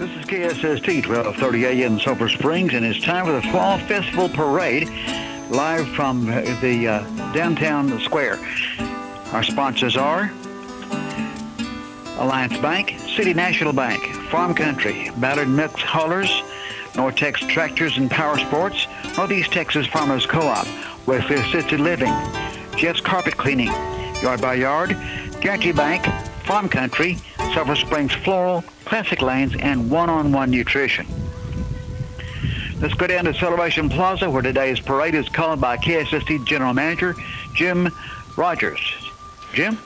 This is KSST 1230 AM Sulphur Springs, and it's time for the Fall Festival Parade, live from the downtown square. Our sponsors are Alliance Bank, City National Bank, Farm Country, Ballard Milk Haulers, Nortex Tractors and Power Sports, Northeast Texas Farmers Co-op, Wesley Assisted Living, Jeff's Carpet Cleaning, Yard by Yard, Guarantee Bank, Farm Country, Sulphur Springs Floral, Classic Lanes, and One-on-One Nutrition. Let's go down to Celebration Plaza, where today's parade is called by KSST General Manager Jim Rogers. Jim?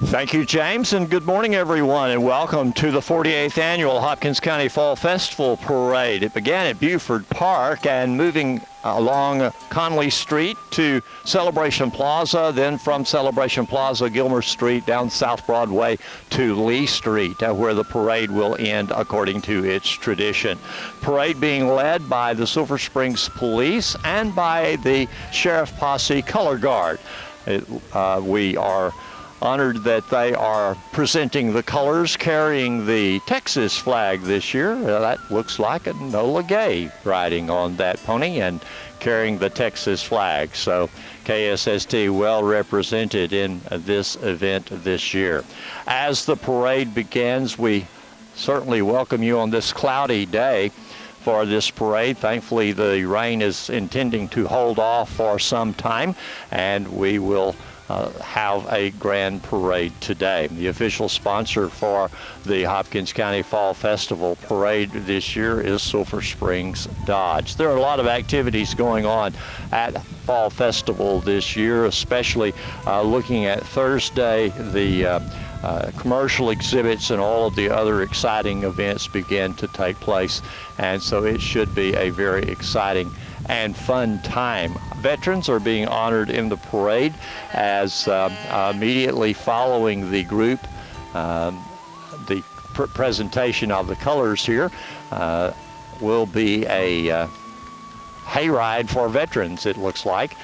Thank you, James, and good morning, everyone, and welcome to the 48th Annual Hopkins County Fall Festival Parade. It began at Buford Park and moving along Conley Street to Celebration Plaza, then from Celebration Plaza, Gilmer Street, down South Broadway to Lee Street, where the parade will end according to its tradition. Parade being led by the Sulphur Springs Police and by the Sheriff Posse Color Guard. We are honored that they are presenting the colors, carrying the Texas flag this year. That looks like Enola Gay riding on that pony and carrying the Texas flag. So KSST well represented in this event this year. As the parade begins, we certainly welcome you on this cloudy day for this parade. Thankfully, the rain is intending to hold off for some time, and we will have a grand parade today. The official sponsor for the Hopkins County Fall Festival Parade this year is Sulphur Springs Dodge. There are a lot of activities going on at Fall Festival this year, especially looking at Thursday. The commercial exhibits and all of the other exciting events begin to take place, and so it should be a very exciting and fun time. Veterans are being honored in the parade as immediately following the group, the presentation of the colors here will be a hayride for veterans, it looks like,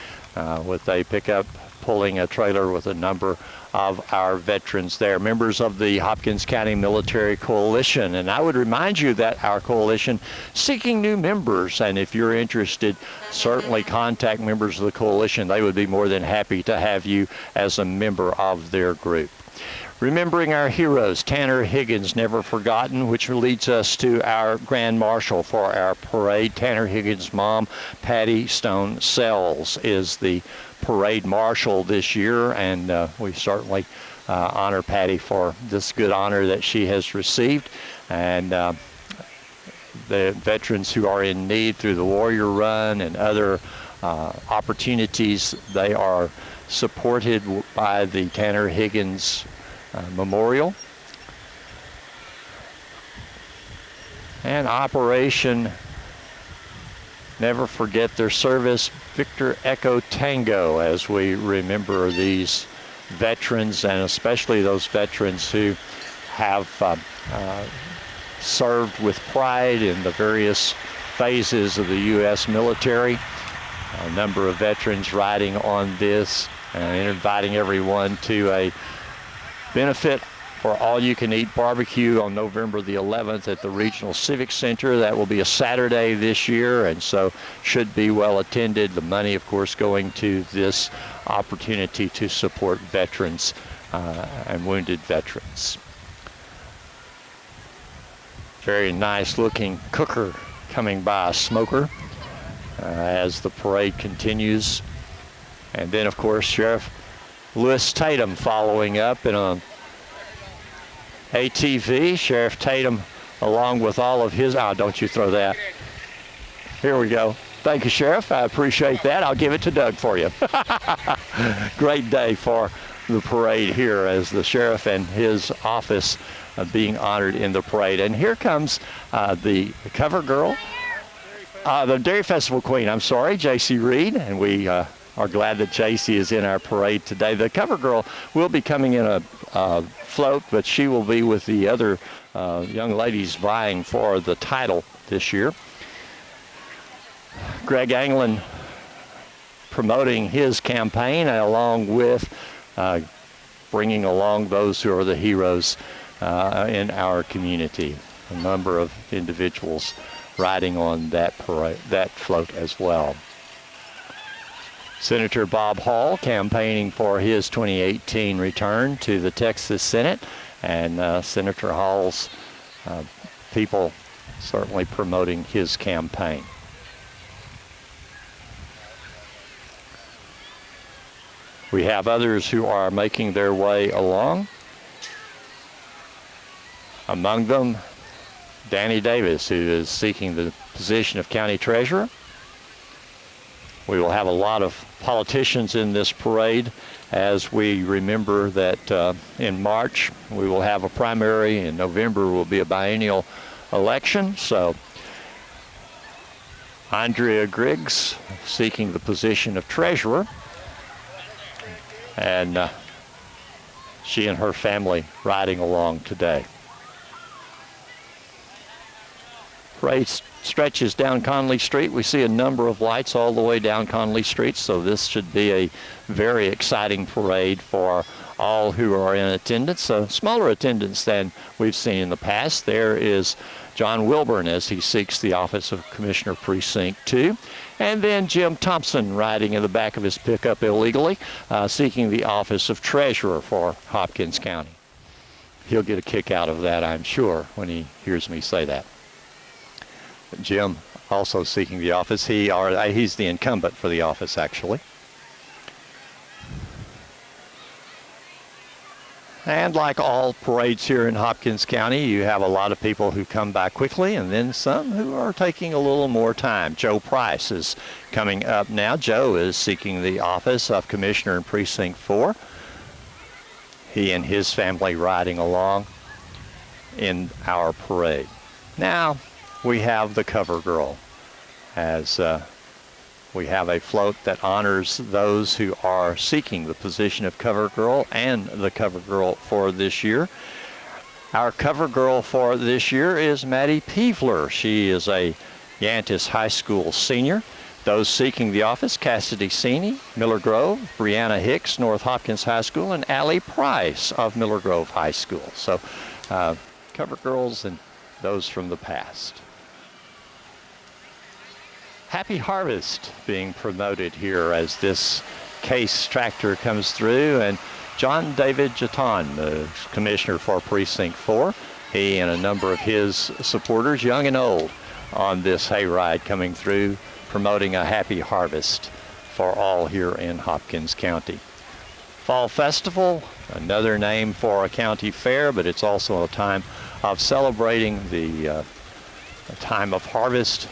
with a pickup pulling a trailer with a number of our veterans there, members of the Hopkins County Military Coalition. And I would remind you that our coalition seeking new members, and if you're interested, certainly contact members of the coalition. They would be more than happy to have you as a member of their group. Remembering our heroes, Tanner Higgins, never forgotten, which leads us to our Grand Marshal for our parade. Tanner Higgins' mom, Patty Stone Sells, is the parade marshal this year, and we certainly honor Patty for this good honor that she has received. And the veterans who are in need through the Warrior Run and other opportunities, they are supported by the Tanner Higgins Memorial. And Operation Never Forget Their Service, Victor Echo Tango, as we remember these veterans, and especially those veterans who have served with pride in the various phases of the U.S. military. A number of veterans riding on this and inviting everyone to a benefit for all-you-can-eat barbecue on November the 11th at the Regional Civic Center. That will be a Saturday this year, and so should be well attended. The money, of course, going to this opportunity to support veterans and wounded veterans. Very nice-looking cooker coming by, a smoker, as the parade continues. And then, of course, Sheriff Lewis Tatum following up in a ATV. Sheriff Tatum, along with all of his, don't you throw that. Here we go. Thank you, Sheriff. I appreciate that. I'll give it to Doug for you. Great day for the parade here as the sheriff and his office being honored in the parade. And here comes the cover girl, the Dairy Festival Queen, I'm sorry, J.C. Reed, and we are glad that J.C. is in our parade today. The cover girl will be coming in a float, but she will be with the other young ladies vying for the title this year. Greg Anglin promoting his campaign along with bringing along those who are the heroes in our community. a number of individuals riding on that parade, that float as well. Senator Bob Hall campaigning for his 2018 return to the Texas Senate, and Senator Hall's people certainly promoting his campaign. We have others who are making their way along. Among them, Danny Davis, who is seeking the position of county treasurer. We will have a lot of politicians in this parade as we remember that in March we will have a primary, in November will be a biennial election. So Andrea Griggs seeking the position of treasurer, and she and her family riding along today. Parade stretches down Conley Street. We see a number of lights all the way down Conley Street, so this should be a very exciting parade for all who are in attendance. A smaller attendance than we've seen in the past. There is John Wilburn as he seeks the office of Commissioner Precinct 2. And then Jim Thompson riding in the back of his pickup illegally, seeking the office of Treasurer for Hopkins County. He'll get a kick out of that, I'm sure, when he hears me say that. Jim also seeking the office. He's the incumbent for the office, actually. And like all parades here in Hopkins County, you have a lot of people who come by quickly and then some who are taking a little more time. Joe Price is coming up now. Joe is seeking the office of Commissioner in Precinct 4. He and his family riding along in our parade. Now we have the cover girl, as we have a float that honors those who are seeking the position of cover girl and the cover girl for this year. Our cover girl for this year is Maddie Peevler. She is a Yantis High School senior. Those seeking the office, Cassidy Seeney, Miller Grove, Brianna Hicks, North Hopkins High School, and Allie Price of Miller Grove High School. So cover girls and those from the past. Happy Harvest being promoted here as this Case tractor comes through, and John David Jaton, the Commissioner for Precinct 4, he and a number of his supporters, young and old, on this hayride coming through, promoting a happy harvest for all here in Hopkins County. Fall Festival, another name for a county fair, but it's also a time of celebrating the time of harvest.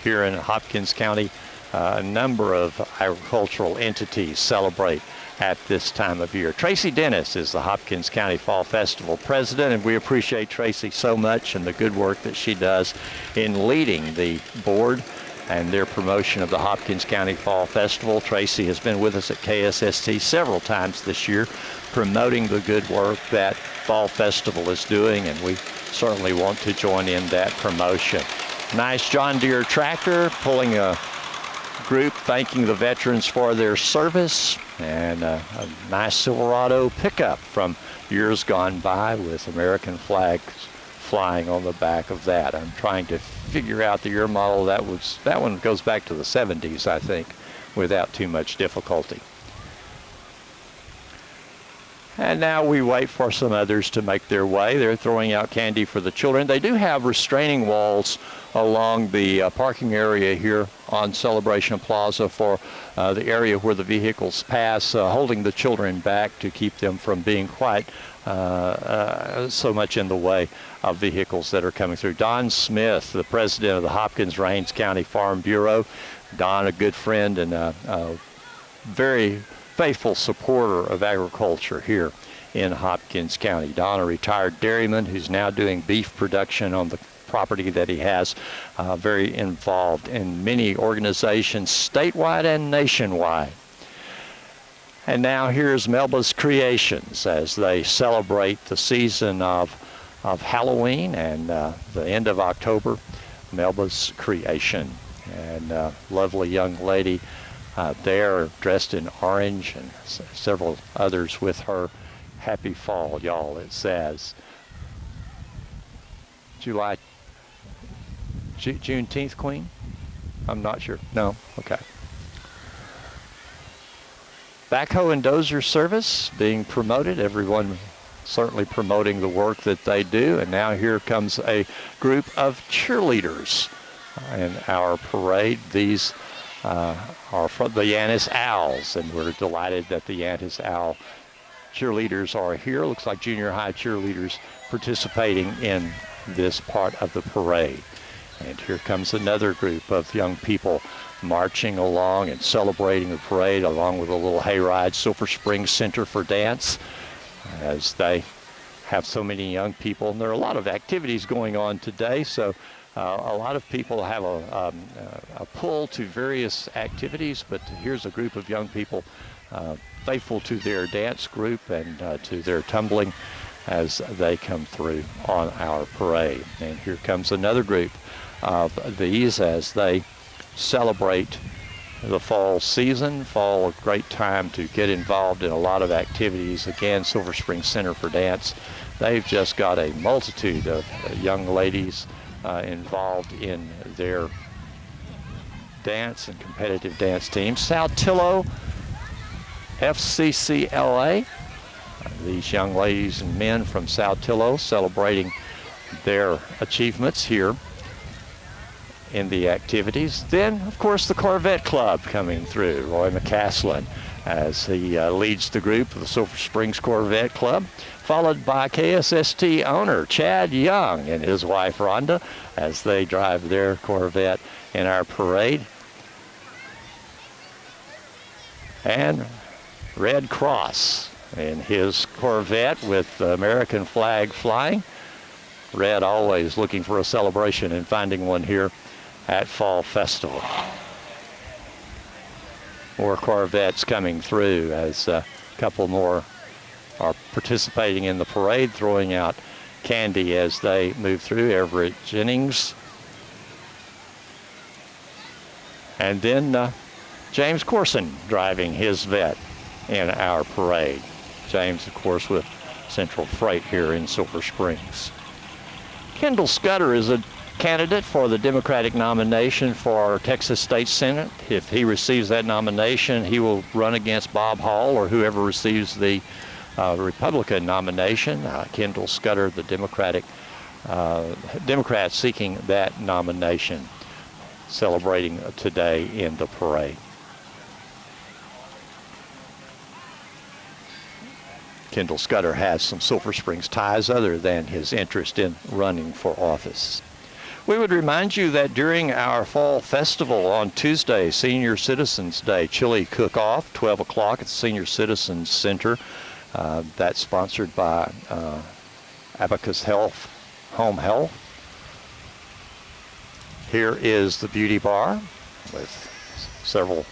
Here in Hopkins County, a number of agricultural entities celebrate at this time of year. Tracy Dennis is the Hopkins County Fall Festival president, and we appreciate Tracy so much and the good work that she does in leading the board and their promotion of the Hopkins County Fall Festival. Tracy has been with us at KSST several times this year, promoting the good work that Fall Festival is doing, and we certainly want to join in that promotion. Nice John Deere tractor pulling a group thanking the veterans for their service, and a nice Silverado pickup from years gone by with American flags flying on the back of that. I'm trying to figure out the year model. That one goes back to the 70s, I think, without too much difficulty. And now we wait for some others to make their way. They're throwing out candy for the children. They do have restraining walls along the parking area here on Celebration Plaza for the area where the vehicles pass, holding the children back to keep them from being quite so much in the way of vehicles that are coming through. Don Smith, the president of the Hopkins-Rains County Farm Bureau. Don, a good friend and a very faithful supporter of agriculture here in Hopkins County. Don, a retired dairyman who's now doing beef production on the property that he has, very involved in many organizations statewide and nationwide. And now here's Melba's Creations as they celebrate the season of Halloween and the end of October. Melba's Creation, and lovely young lady there dressed in orange, and several others with her. Happy fall, y'all, it says. Juneteenth Queen? I'm not sure. No? Okay. Backhoe and dozer service being promoted. Everyone certainly promoting the work that they do. And now here comes a group of cheerleaders in our parade. These are from the Yannis Owls, and we're delighted that the Yannis Owl cheerleaders are here. Looks like junior high cheerleaders participating in this part of the parade. And here comes another group of young people marching along and celebrating the parade along with a little hayride. Sulphur Springs Center for Dance, as they have so many young people. And there are a lot of activities going on today, so a lot of people have a pull to various activities, but here's a group of young people faithful to their dance group and to their tumbling as they come through on our parade. And here comes another group of these as they celebrate the fall season. Fall, a great time to get involved in a lot of activities. Again, Sulphur Springs Center for Dance, they've just got a multitude of young ladies involved in their dance and competitive dance teams. Saltillo FCCLA, these young ladies and men from Saltillo celebrating their achievements here in the activities. Then, of course, the Corvette Club coming through. Roy McCaslin as he leads the group of the Sulphur Springs Corvette Club, followed by KSST owner Chad Young and his wife Rhonda as they drive their Corvette in our parade. And Red Cross in his Corvette with the American flag flying. Red always looking for a celebration and finding one here at Fall Festival. More Corvettes coming through as a couple more are participating in the parade, throwing out candy as they move through. Everett Jennings. And then James Corson driving his vet in our parade. James, of course, with Central Freight here in Sulphur Springs. Kendall Scudder is a candidate for the Democratic nomination for Texas State Senate. If he receives that nomination, he will run against Bob Hall or whoever receives the Republican nomination. Kendall Scudder, the Democrat seeking that nomination, celebrating today in the parade. Kendall Scudder has some Sulphur Springs ties other than his interest in running for office. We would remind you that during our fall festival on Tuesday, Senior Citizens Day, chili cook-off, 12 o'clock at the Senior Citizens Center. That's sponsored by Abacus Health, Home Health. Here is the beauty bar with several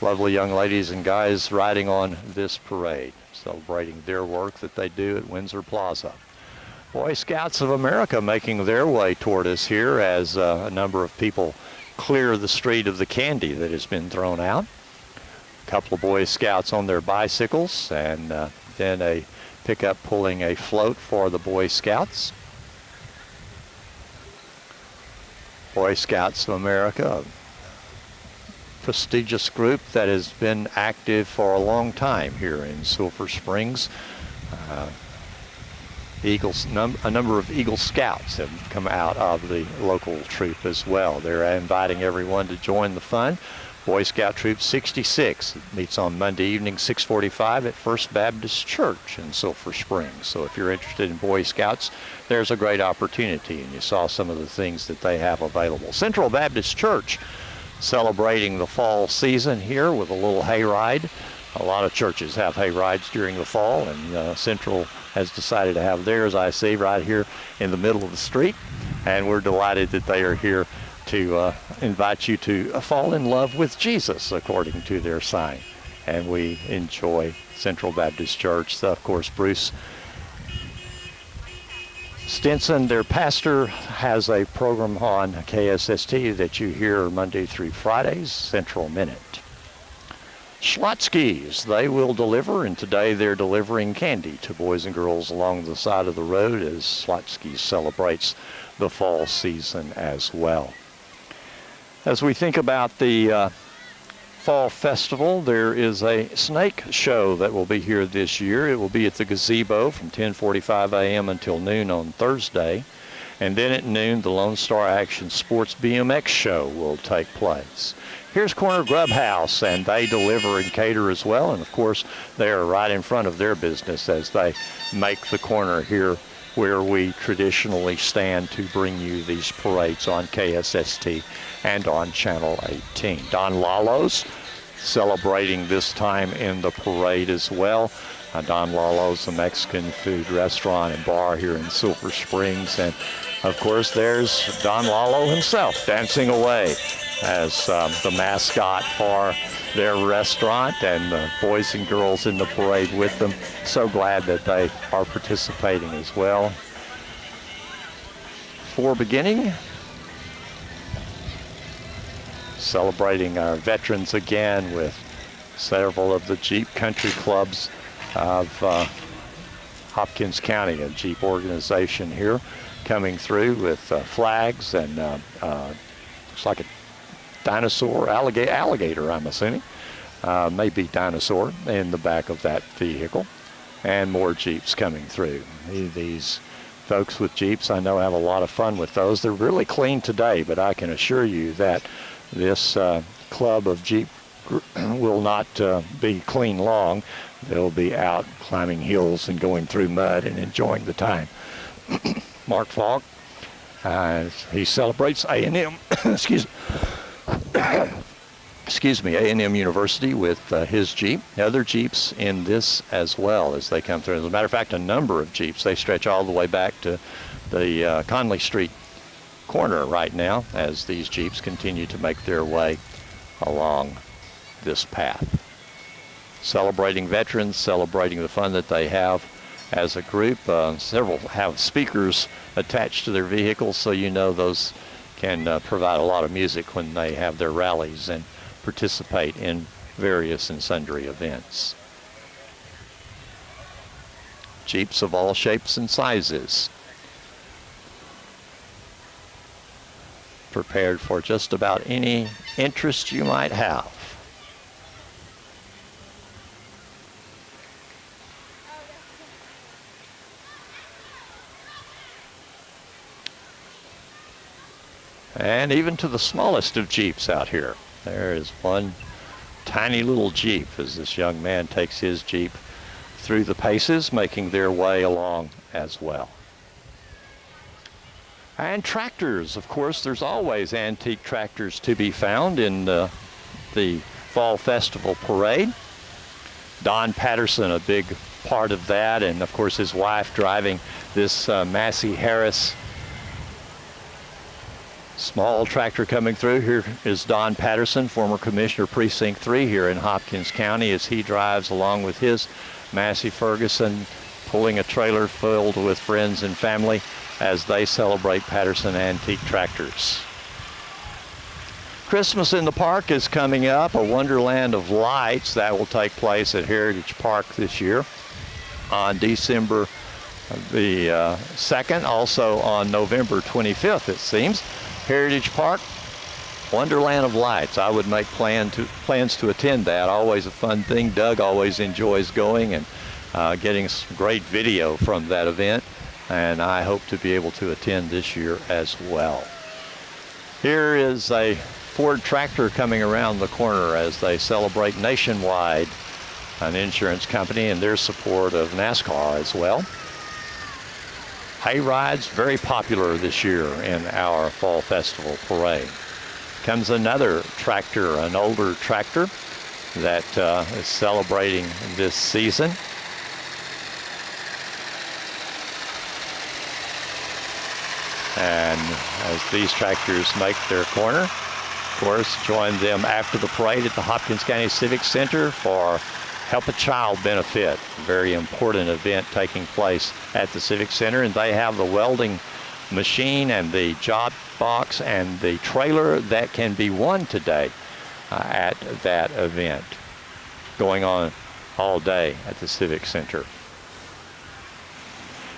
lovely young ladies and guys riding on this parade, celebrating their work that they do at Windsor Plaza. Boy Scouts of America making their way toward us here as a number of people clear the street of the candy that has been thrown out. A couple of Boy Scouts on their bicycles, and then a pickup pulling a float for the Boy Scouts. Boy Scouts of America, a prestigious group that has been active for a long time here in Sulphur Springs. A number of Eagle Scouts have come out of the local troop as well. They're inviting everyone to join the fun. Boy Scout Troop 66 meets on Monday evening, 6:45 at First Baptist Church in Sulphur Springs. So if you're interested in Boy Scouts, there's a great opportunity, and you saw some of the things that they have available. Central Baptist Church celebrating the fall season here with a little hayride. A lot of churches have hay rides during the fall, and Central has decided to have theirs, I see, right here in the middle of the street. And we're delighted that they are here to invite you to fall in love with Jesus, according to their sign. And we enjoy Central Baptist Church. Of course, Bruce Stinson, their pastor, has a program on KSST that you hear Monday through Fridays, Central Minute. Schlotzsky's, they will deliver, and today they're delivering candy to boys and girls along the side of the road as Schlotzsky's celebrates the fall season as well. As we think about the Fall Festival, there is a snake show that will be here this year. It will be at the gazebo from 10:45 a.m. until noon on Thursday. And then at noon, the Lone Star Action Sports BMX show will take place. Here's Corner Grub House, and they deliver and cater as well. And of course, they are right in front of their business as they make the corner here where we traditionally stand to bring you these parades on KSST and on Channel 18. Don Lalo's celebrating this time in the parade as well. Don Lalo's, a Mexican food restaurant and bar here in Silver Springs. And of course, there's Don Lalo himself dancing away as the mascot for their restaurant, and the boys and girls in the parade with them. So glad that they are participating as well. Before beginning, celebrating our veterans again with several of the Jeep Country Clubs of Hopkins County, a Jeep organization here, coming through with flags and looks like a dinosaur, alligator, I'm assuming, maybe dinosaur in the back of that vehicle, and more Jeeps coming through. These folks with Jeeps, I know, have a lot of fun with those. They're really clean today, but I can assure you that this club of Jeep will not be clean long. They'll be out climbing hills and going through mud and enjoying the time. Mark Falk, he celebrates A&M, excuse me, A&M University with his Jeep. Other Jeeps in this as well as they come through. As a matter of fact, a number of Jeeps. They stretch all the way back to the Conley Street corner right now as these Jeeps continue to make their way along this path. Celebrating veterans, celebrating the fun that they have as a group. Several have speakers attached to their vehicles, so you know those can provide a lot of music when they have their rallies and participate in various and sundry events. Jeeps of all shapes and sizes, prepared for just about any interest you might have. And even to the smallest of Jeeps out here. There is one tiny little Jeep as this young man takes his Jeep through the paces, making their way along as well. And tractors, of course, there's always antique tractors to be found in the Fall Festival Parade. Don Patterson, a big part of that, and of course his wife driving this Massey Harris small tractor coming through. Here is Don Patterson, former Commissioner Precinct 3 here in Hopkins County, as he drives along with his Massey Ferguson, pulling a trailer filled with friends and family as they celebrate Patterson Antique Tractors. Christmas in the Park is coming up, a Wonderland of Lights that will take place at Heritage Park this year on December the 2nd, also on November 25th, it seems. Heritage Park, Wonderland of Lights. I would make plans to attend that. Always a fun thing. Doug always enjoys going and getting some great video from that event, and I hope to be able to attend this year as well. Here is a Ford tractor coming around the corner as they celebrate Nationwide, an insurance company, and their support of NASCAR as well. Hay rides, very popular this year in our Fall Festival Parade. Comes another tractor, an older tractor that is celebrating this season. And as these tractors make their corner, of course, join them after the parade at the Hopkins County Civic Center for Help a Child benefit, a very important event taking place at the Civic Center. And they have the welding machine and the job box and the trailer that can be won today at that event, going on all day at the Civic Center.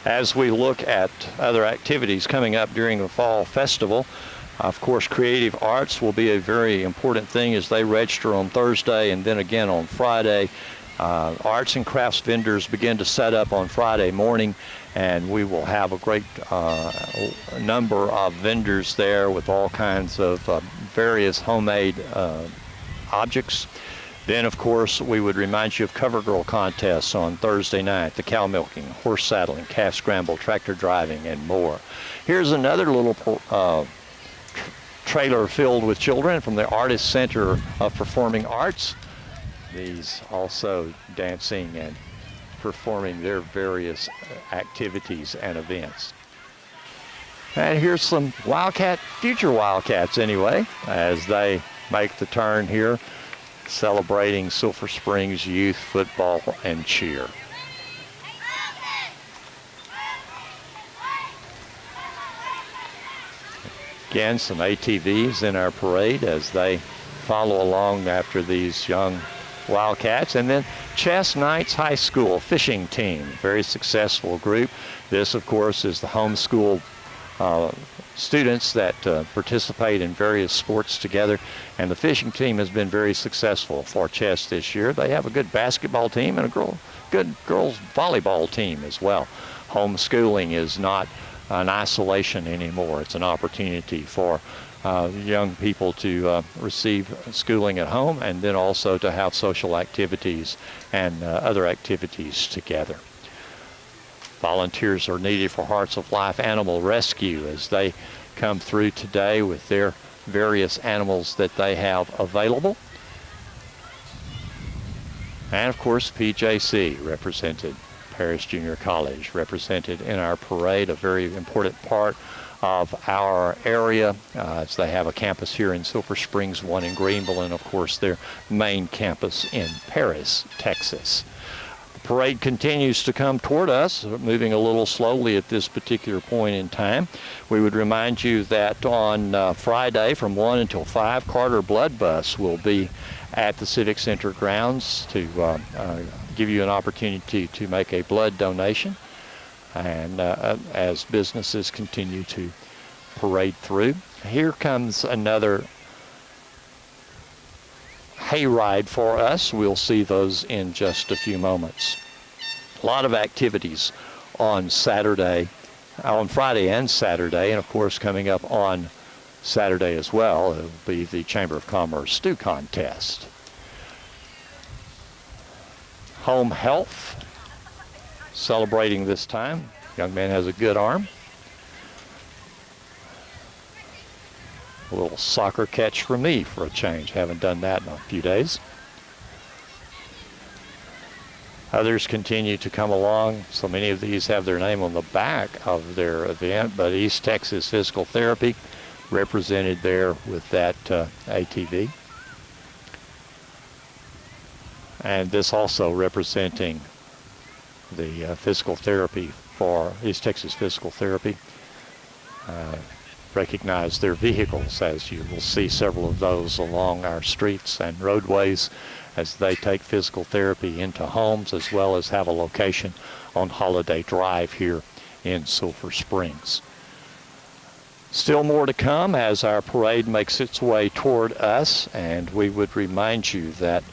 As we look at other activities coming up during the Fall Festival, of course, creative arts will be a very important thing as they register on Thursday and then again on Friday. Arts and crafts vendors begin to set up on Friday morning, and we will have a great number of vendors there with all kinds of various homemade objects. Then, of course, we would remind you of Cover Girl contests on Thursday night, the cow milking, horse saddling, calf scramble, tractor driving, and more. Here's another little trailer filled with children from the Artist Center of Performing Arts. These also dancing and performing their various activities and events. And here's some future Wildcats anyway, as they make the turn here, celebrating Sulphur Springs youth football and cheer. Again, some ATVs in our parade as they follow along after these young Wildcats. And then Chess Knights High School fishing team, very successful group. This, of course, is the homeschool students that participate in various sports together, and the fishing team has been very successful for Chess this year. They have a good basketball team and a good girls volleyball team as well. Homeschooling is not an isolation anymore. It's an opportunity for young people to receive schooling at home and then also to have social activities and other activities together. Volunteers are needed for Hearts of Life Animal Rescue as they come through today with their various animals that they have available. And of course, PJC represented, Paris Junior College represented in our parade, a very important part of our area as they have a campus here in Sulphur Springs, one in Greenville, and of course their main campus in Paris, Texas. The parade continues to come toward us, moving a little slowly at this particular point in time. We would remind you that on Friday from 1 until 5, Carter Blood Bus will be at the Civic Center grounds to give you an opportunity to make a blood donation. And as businesses continue to parade through. Here comes another hayride for us. We'll see those in just a few moments. A lot of activities on Friday and Saturday, and of course coming up on Saturday as well, it'll be the Chamber of Commerce Stew Contest. Home Health celebrating this time. Young man has a good arm. A little soccer catch for me for a change. Haven't done that in a few days. Others continue to come along. So many of these have their name on the back of their event, but East Texas Physical Therapy represented there with that ATV. And this also representing the physical therapy for East Texas Physical Therapy. Recognize their vehicles, as you will see several of those along our streets and roadways as they take physical therapy into homes, as well as have a location on Holiday Drive here in Sulphur Springs. Still more to come as our parade makes its way toward us, and we would remind you that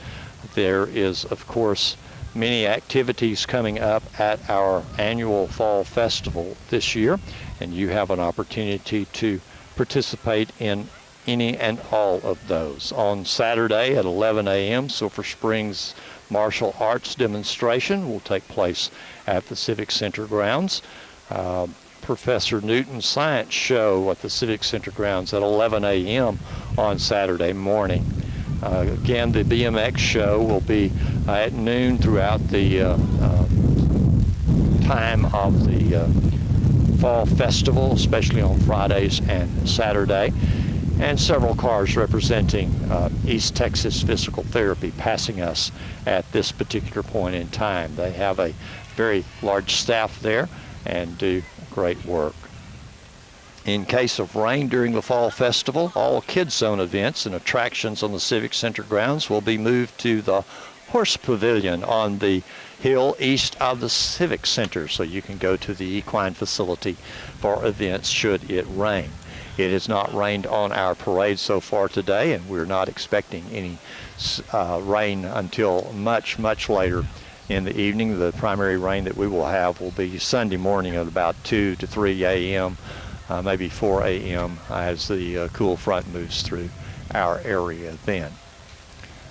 there is, of course, many activities coming up at our annual Fall Festival this year, and you have an opportunity to participate in any and all of those. On Saturday at 11 a.m., Sulphur Springs martial arts demonstration will take place at the Civic Center grounds. Professor Newton's science show at the Civic Center grounds at 11 a.m. on Saturday morning. Again, the BMX show will be at noon throughout the time of the Fall Festival, especially on Fridays and Saturday. And several cars representing East Texas Physical Therapy passing us at this particular point in time. They have a very large staff there and do great work. In case of rain during the Fall Festival, all Kids Zone events and attractions on the Civic Center grounds will be moved to the Horse Pavilion on the hill east of the Civic Center, so you can go to the equine facility for events should it rain. It has not rained on our parade so far today, and we're not expecting any rain until much, much later in the evening. The primary rain that we will have will be Sunday morning at about 2 to 3 a.m., maybe 4 a.m. as the cool front moves through our area then.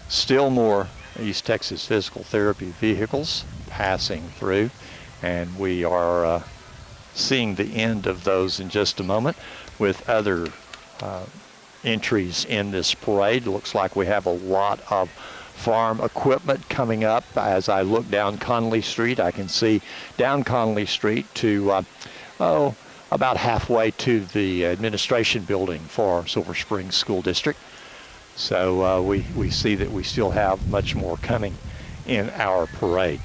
Still more East Texas Physical Therapy vehicles passing through, and we are seeing the end of those in just a moment with other entries in this parade. It looks like we have a lot of farm equipment coming up. As I look down Conley Street, I can see down Conley Street to about halfway to the administration building for Silver Springs School District. So we see that we still have much more coming in our parade.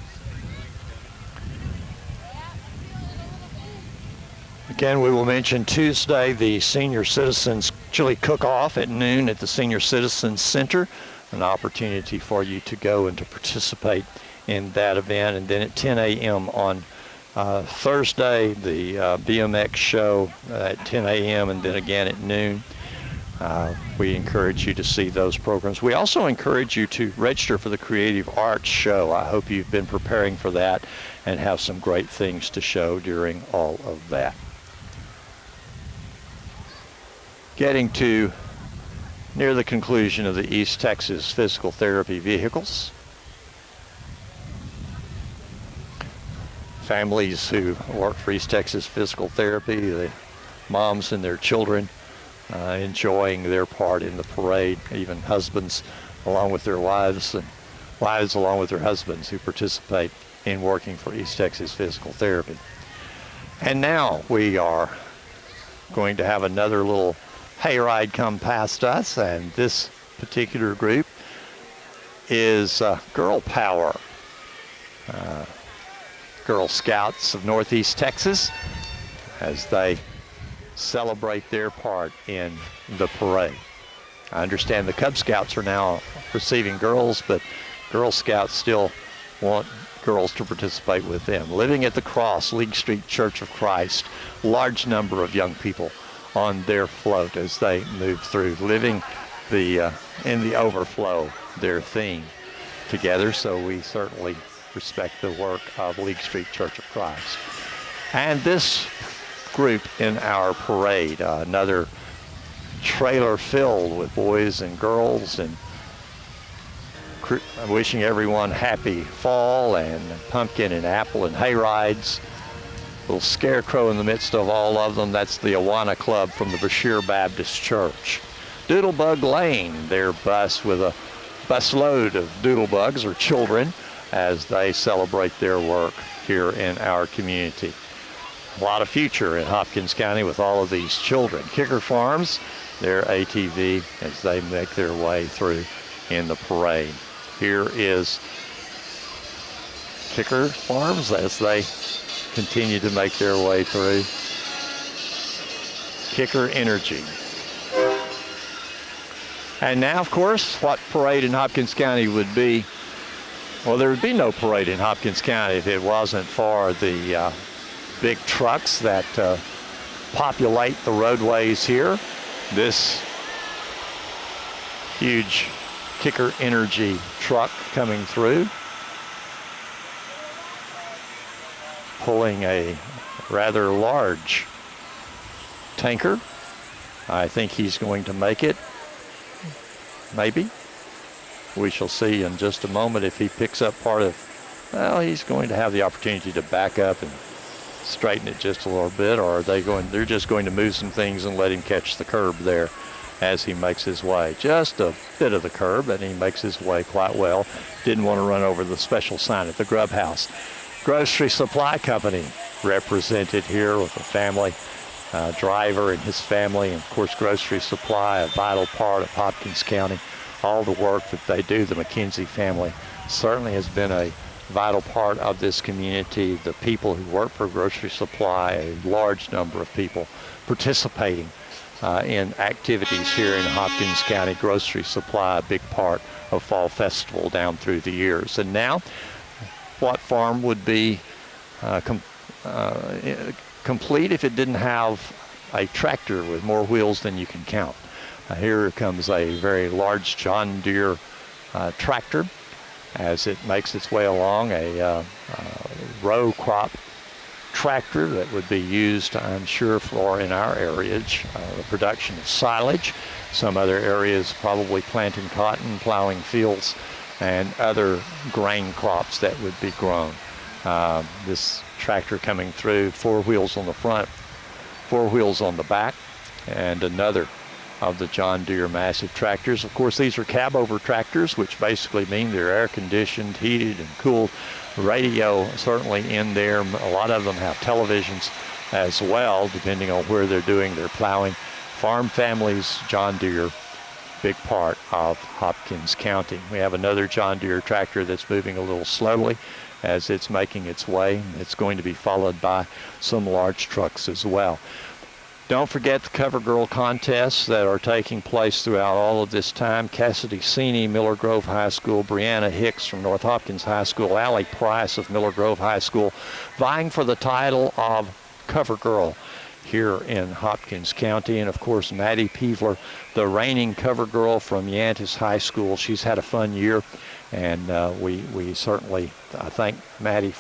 Again, we will mention Tuesday the Senior Citizens Chili Cook-Off at noon at the Senior Citizens Center, an opportunity for you to go and to participate in that event. And then at 10 a.m. on Thursday, the BMX show at 10 a.m. and then again at noon. We encourage you to see those programs. We also encourage you to register for the Creative Arts Show. I hope you've been preparing for that and have some great things to show during all of that. Getting to near the conclusion of the East Texas Physical Therapy vehicles. Families who work for East Texas Physical Therapy, the moms and their children, enjoying their part in the parade, even husbands along with their wives and wives along with their husbands who participate in working for East Texas Physical Therapy. And now we are going to have another little hayride come past us, and this particular group is Girl Power, Girl Scouts of Northeast Texas, as they celebrate their part in the parade. I understand the Cub Scouts are now receiving girls, but Girl Scouts still want girls to participate with them. Living at the Cross, League Street Church of Christ, large number of young people on their float as they move through, living in the overflow, their theme together. So we certainly respect the work of League Street Church of Christ. And this group in our parade, another trailer filled with boys and girls, and wishing everyone happy fall and pumpkin and apple and hay rides. Little scarecrow in the midst of all of them. That's the Awana Club from the Bashir Baptist Church. Doodlebug Lane, their bus with a busload of doodlebugs or children as they celebrate their work here in our community. A lot of future in Hopkins County with all of these children. Kicker Farms, their ATV as they make their way through in the parade. Here is Kicker Farms as they continue to make their way through. Kicker Energy. And now, of course, what parade in Hopkins County would be? Well, there would be no parade in Hopkins County if it wasn't for the big trucks that populate the roadways here. This huge Kicker Energy truck coming through, pulling a rather large tanker. I think he's going to make it, maybe. We shall see in just a moment if he picks up part of, well, he's going to have the opportunity to back up and straighten it just a little bit, or are they're just going to move some things and let him catch the curb there as he makes his way. Just a bit of the curb, and he makes his way quite well. Didn't want to run over the special sign at the Grub House. Grocery Supply Company represented here with a family driver and his family, and of course Grocery Supply, a vital part of Hopkins County. All the work that they do, the McKenzie family certainly has been a vital part of this community. The people who work for Grocery Supply, a large number of people participating in activities here in Hopkins County. Grocery Supply, a big part of Fall Festival down through the years. And now what farm would be complete if it didn't have a tractor with more wheels than you can count. Here comes a very large John Deere tractor as it makes its way along, a row crop tractor that would be used, I'm sure, for in our area, the production of silage. Some other areas probably planting cotton, plowing fields, and other grain crops that would be grown. This tractor coming through, 4 wheels on the front, 4 wheels on the back, and another of the John Deere massive tractors. Of course, these are cab-over tractors, which basically mean they're air-conditioned, heated, and cooled. Radio certainly in there. A lot of them have televisions as well, depending on where they're doing their plowing. Farm families, John Deere, big part of Hopkins County. We have another John Deere tractor that's moving a little slowly as it's making its way. It's going to be followed by some large trucks as well. Don't forget the Cover Girl contests that are taking place throughout all of this time. Cassidy Sini, Miller Grove High School, Brianna Hicks from North Hopkins High School, Allie Price of Miller Grove High School, vying for the title of Cover Girl here in Hopkins County. And of course, Maddie Peevler, the reigning Cover Girl from Yantis High School. She's had a fun year, and we certainly thank Maddie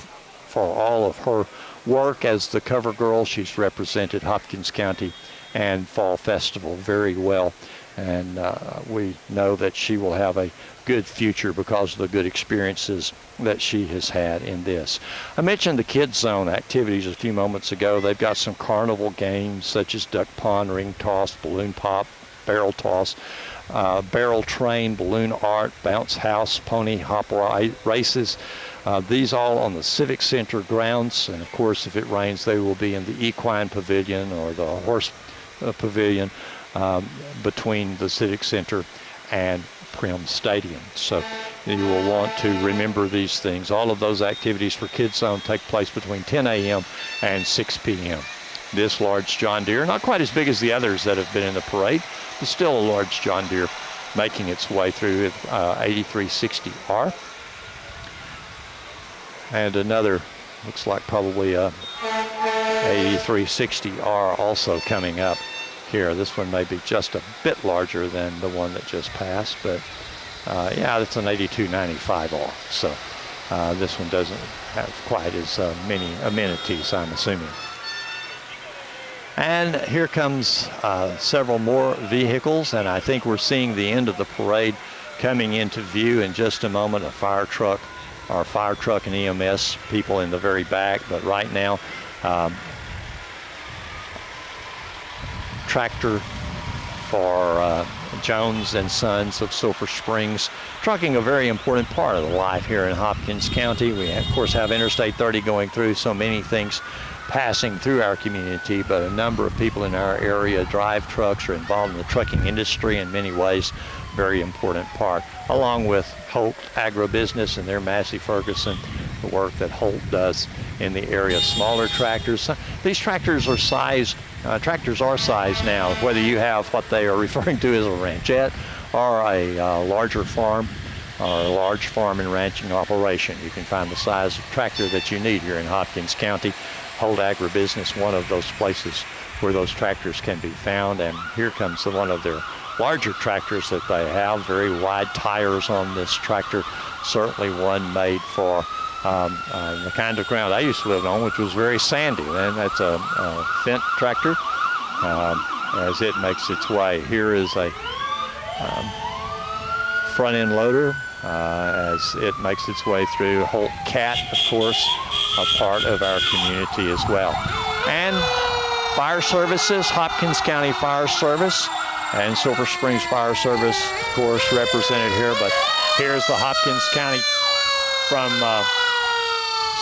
for all of her work as the Cover Girl. She's represented Hopkins County and Fall Festival very well, and we know that she will have a good future because of the good experiences that she has had in this. I mentioned the Kids Zone activities a few moments ago. They've got some carnival games such as duck pond, ring toss, balloon pop, barrel toss, barrel train, balloon art, bounce house, pony hop races. These all on the Civic Center grounds, and of course if it rains they will be in the Equine Pavilion or the Horse Pavilion between the Civic Center and Prim Stadium. So you will want to remember these things. All of those activities for Kids Zone take place between 10 a.m. and 6 p.m. This large John Deere, not quite as big as the others that have been in the parade, but still a large John Deere making its way through 8360R. And another, looks like probably a 8360R also coming up here. This one may be just a bit larger than the one that just passed, but yeah, that's an 8295R. So this one doesn't have quite as many amenities, I'm assuming. And here comes several more vehicles, and I think we're seeing the end of the parade coming into view in just a moment. A fire truck, our fire truck and EMS people in the very back, but right now tractor for Jones and Sons of Silver Springs. Trucking a very important part of the life here in Hopkins County. We of course have Interstate 30 going through, so many things passing through our community, but a number of people in our area drive trucks, are involved in the trucking industry in many ways. Very important part, along with Holt Agribusiness and their Massey Ferguson, the work that Holt does in the area of smaller tractors. These tractors are sized now, whether you have what they are referring to as a ranchette or a larger farm or a large farm and ranching operation. You can find the size of tractor that you need here in Hopkins County. Holt Agribusiness, one of those places where those tractors can be found. And here comes one of their larger tractors that they have. Very wide tires on this tractor, certainly one made for the kind of ground I used to live on, which was very sandy. And that's a Fendt tractor as it makes its way. Here is a front end loader as it makes its way through. Holt Cat, of course, a part of our community as well. And fire services, Hopkins County Fire Service and Silver Springs Fire Service, of course, represented here. But here's the Hopkins County from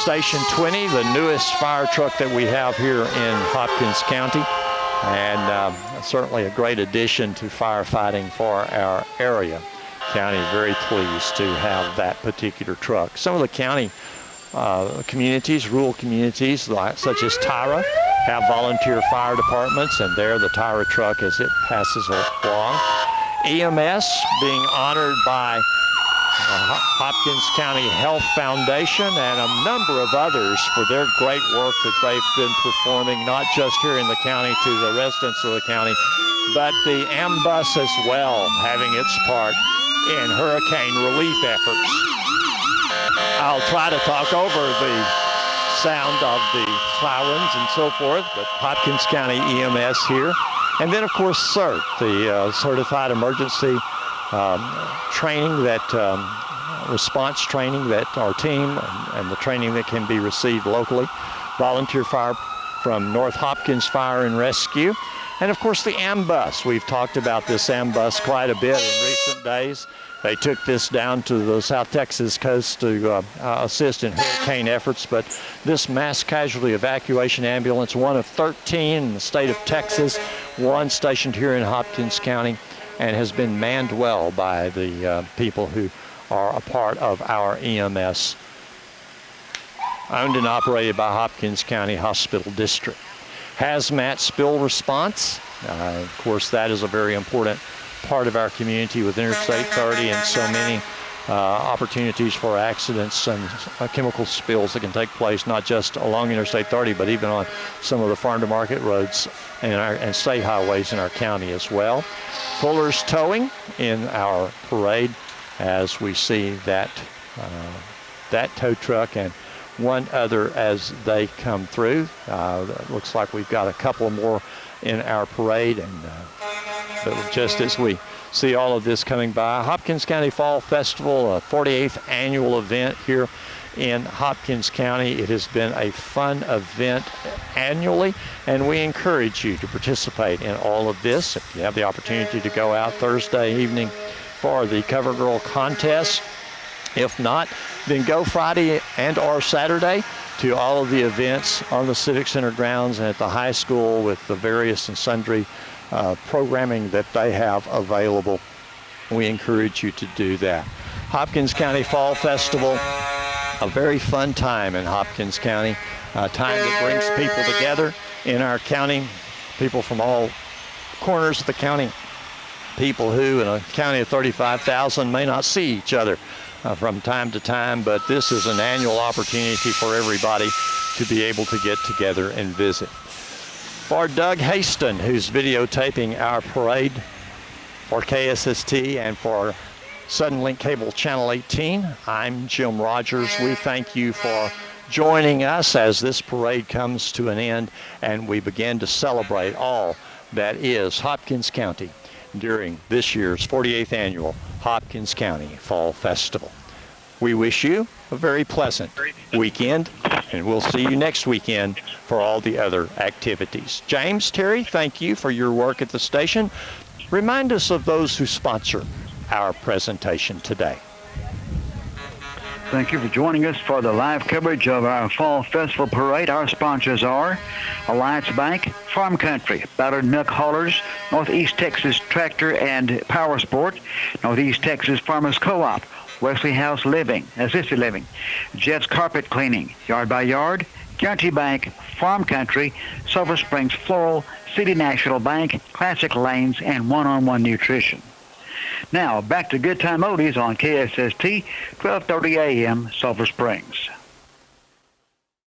Station 20, the newest fire truck that we have here in Hopkins County, and certainly a great addition to firefighting for our area. County very pleased to have that particular truck. Some of the county communities, rural communities, such as Tyra, have volunteer fire departments, and there the Tyra truck as it passes along. EMS being honored by Hopkins County Health Foundation, and a number of others for their great work that they've been performing, not just here in the county to the residents of the county, but the AMBUS as well, having its part in hurricane relief efforts. I'll try to talk over the sound of the sirens and so forth, but Hopkins County EMS here. And then, of course, CERT, the Certified Emergency training that, response training that our team and the training that can be received locally. Volunteer fire from North Hopkins Fire and Rescue. And of course the AMBUS. We've talked about this AMBUS quite a bit in recent days. They took this down to the South Texas coast to assist in hurricane efforts, but this mass casualty evacuation ambulance, one of 13 in the state of Texas, one stationed here in Hopkins County, and has been manned well by the people who are a part of our EMS, owned and operated by Hopkins County Hospital District. Hazmat spill response, of course that is a very important part of our community with Interstate 30 and so many opportunities for accidents and chemical spills that can take place not just along Interstate 30 but even on some of the farm to market roads and state highways in our county as well. Fuller's Towing in our parade as we see that tow truck and one other as they come through. It looks like we've got a couple more in our parade, and but just as we see all of this coming by, Hopkins County Fall Festival, a 48th annual event here in Hopkins County. It has been a fun event annually, and we encourage you to participate in all of this. If you have the opportunity to go out Thursday evening for the Cover Girl contest, if not, then go Friday and or Saturday to all of the events on the Civic Center grounds and at the high school with the various and sundry programming that they have available. We encourage you to do that. Hopkins County Fall Festival, a very fun time in Hopkins County, a time that brings people together in our county, people from all corners of the county, people who in a county of 35,000 may not see each other from time to time, but this is an annual opportunity for everybody to be able to get together and visit. For Doug Haston, who's videotaping our parade for KSST and for Suddenlink Cable Channel 18, I'm Jim Rogers. We thank you for joining us as this parade comes to an end and we begin to celebrate all that is Hopkins County during this year's 48th annual Hopkins County Fall Festival. We wish you a very pleasant weekend, and we'll see you next weekend for all the other activities. James, Terry, thank you for your work at the station. Remind us of those who sponsor our presentation today. Thank you for joining us for the live coverage of our Fall Festival Parade. Our sponsors are Alliance Bank, Farm Country, Ballard Milk Haulers, Northeast Texas Tractor and Power Sport, Northeast Texas Farmers Co-op, Wesley House Living, Assisted Living, Jets Carpet Cleaning, Yard by Yard, Guarantee Bank, Farm Country, Silver Springs Floral, City National Bank, Classic Lanes, and One-on-One Nutrition. Now, back to Good Time Oldies on KSST, 1230 AM, Silver Springs.